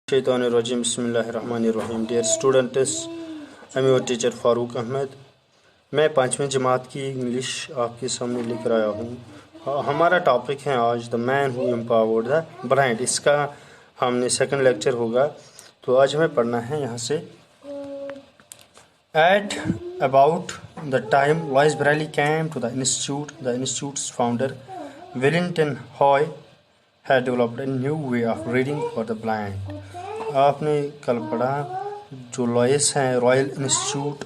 शैतानिर्रजीम बिस्मिल्लाहिर्रहमानिर्रहीम। Dear students, I am your teacher Farooq Ahmad. मैं 5वीं जमात की इंग्लिश आपके सामने लेकर आया हूँ। हमारा टॉपिक है आज the man who empowered the blind. इसका हमने सेकंड लेक्चर होगा। तो आज हमें पढ़ना है यहाँ से। At about the time Louis Braille came to the institute's founder Valentin Hauy had developed a new way of reading for the blind। आपने कल पढ़ा जो लॉइस हैं रॉयल इंस्टीट्यूट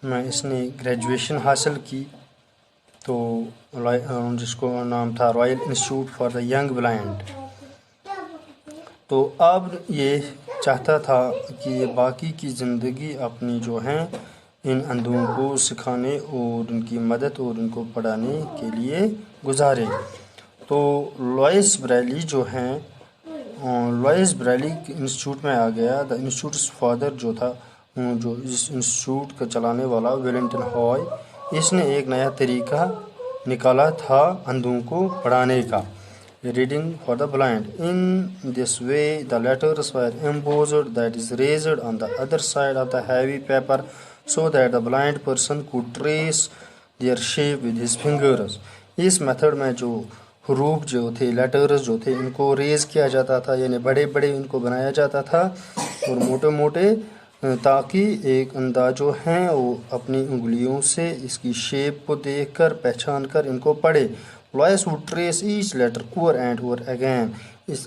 में इसने ग्रेजुएशन हासिल की, तो जिसको नाम था royal institute for the young blind. तो अब ये चाहता था कि ये बाकी की ज़िंदगी अपनी जो है इन अंधों को सिखाने और उनकी मदद और उनको पढ़ाने के लिए गुजारे। तो लॉइस ब्रेली जो हैं लॉइस ब्रेली इंस्टीट्यूट में आ गया। द इंस्टीट्यूट फादर जो था, जो इस इंस्टीट्यूट का चलाने वाला वेलिंगटन हॉय, इसने एक नया तरीका निकाला था अंधों को पढ़ाने का, reading for the blind. In this way the letters were embossed that is raised on the other side of the heavy paper so that the blind person could trace their shape with his fingers. इस method में जो हरूफ जो थे, letters जो थे, इनको rays किया जाता था, यानी बड़े बड़े इनको बनाया जाता था और मोटे मोटे, ताकि एक अंधा जो हैं वो अपनी उंगलियों से इसकी शेप को देखकर पहचान कर इनको पढ़े। Lois would trace each letter over and over again.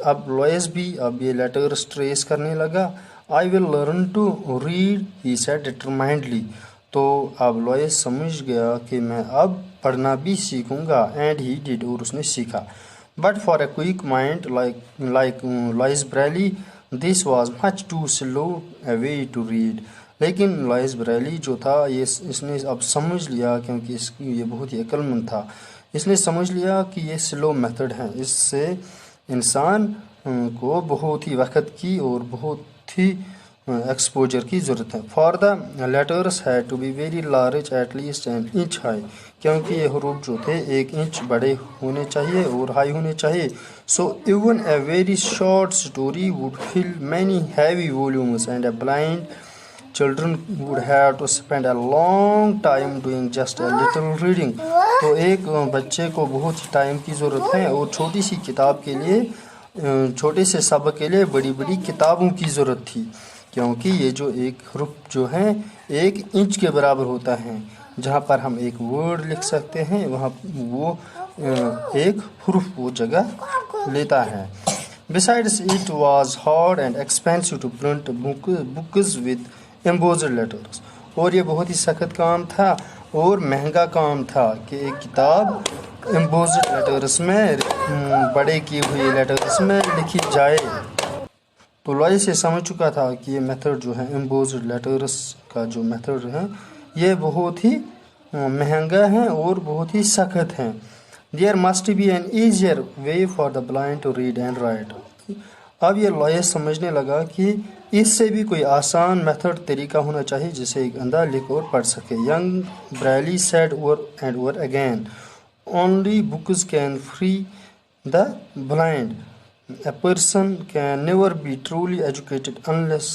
अब लॉइस भी अब ये लेटर्स ट्रेस करने लगा। I will learn to read he said determinedly. तो अब लॉइस समझ गया कि मैं अब पढ़ना भी सीखूंगा। एंड ही डिड, और उसने सीखा। But for a quick mind like Louis Braille this was much too slow a way to read. लेकिन लॉइस ब्रेली जो था इसने अब समझ लिया, क्योंकि ये बहुत ही अक्लमंद था, इसने समझ लिया कि ये स्लो मेथड है, इससे इंसान को बहुत ही वक्त की और बहुत ही एक्सपोजर की ज़रूरत है। For the letters had to be very large at least an inch high, क्योंकि ये हरूफ जो थे 1 इंच बड़े होने चाहिए और हाई होने चाहिए। So even a very short story would fill many heavy volumes and a blind children would have to spend a long time doing just a little reading. तो एक बच्चे को बहुत ही टाइम की ज़रूरत है और छोटी सी किताब के लिए, छोटे से सबक के लिए बड़ी बड़ी किताबों की ज़रूरत थी, क्योंकि ये जो एक हरूफ जो है 1 इंच के बराबर होता है। जहाँ पर हम एक वर्ड लिख सकते हैं वहाँ वो एक हरूफ वो जगह लेता है। Besides it was hard and expensive to print books with embossed letters. और ये बहुत ही सख्त काम था और महंगा काम था कि एक किताब एम्बोस्ड लेटर्स में, बड़े किए हुए लेटर्स में लिखी जाए। तो लॉइस ये समझ चुका था कि ये मेथड जो है एम्बोस्ड लेटर्स का जो मेथड है ये बहुत ही महंगा है और बहुत ही सख्त है। There must be an easier way for the blind to read and write. अब ये लॉइस समझने लगा कि इससे भी कोई आसान मेथड तरीका होना चाहिए जिससे एक अंधा लिख और पढ़ सके। Young Braille said over and over again, only books can free the blind. A person can never be truly educated unless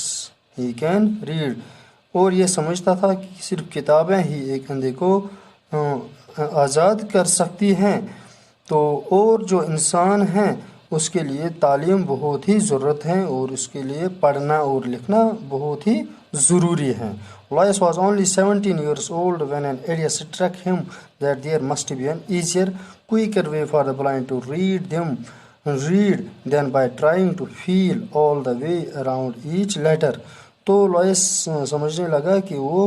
he can read। और ये समझता था कि सिर्फ किताबें ही एक अंधे को आज़ाद कर सकती हैं। तो और जो इंसान हैं उसके लिए तालीम बहुत ही ज़रूरत है और उसके लिए पढ़ना और लिखना बहुत ही ज़रूरी है। Lois was only 17 years old when an idea struck him that there must be an easier, quicker way for the blind to read then by trying to feel all the way around each letter। तो लॉइस समझने लगा कि वो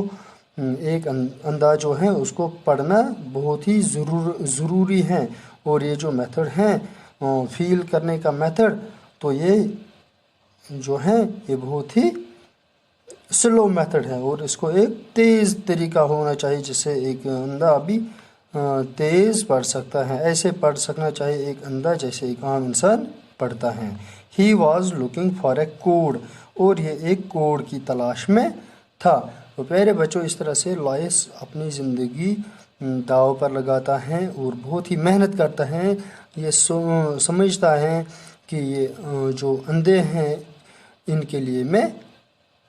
एक अंधा जो है उसको पढ़ना बहुत ही ज़रूरी है, और ये जो मेथड है फील करने का मेथड, तो ये जो है ये बहुत ही स्लो मेथड है और इसको एक तेज़ तरीका होना चाहिए जिससे एक अंधा भी तेज़ पढ़ सकता है। ऐसे पढ़ सकना चाहिए एक अंधा जैसे एक आम इंसान पढ़ता है। He was looking for a code, और ये एक कोड की तलाश में था। तो प्यारे बच्चों, इस तरह से लॉइस अपनी ज़िंदगी दाव पर लगाता है और बहुत ही मेहनत करता है। ये समझता है कि ये जो अंधे हैं ان کے لیے میں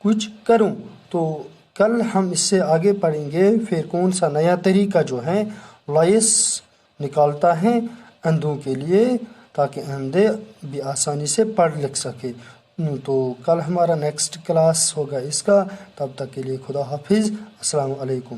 کچھ کروں۔ تو کل ہم اس سے آگے پڑھیں گے پھر کون سا نیا طریقہ جو ہے لائس نکالتا ہے اندھوں کے لیے، تاکہ اندھے بھی آسانی سے پڑھ لکھ سکے۔ تو کل ہمارا نیکسٹ کلاس ہوگا اس کا، تب تک کے لیے خدا حافظ، السلام علیکم۔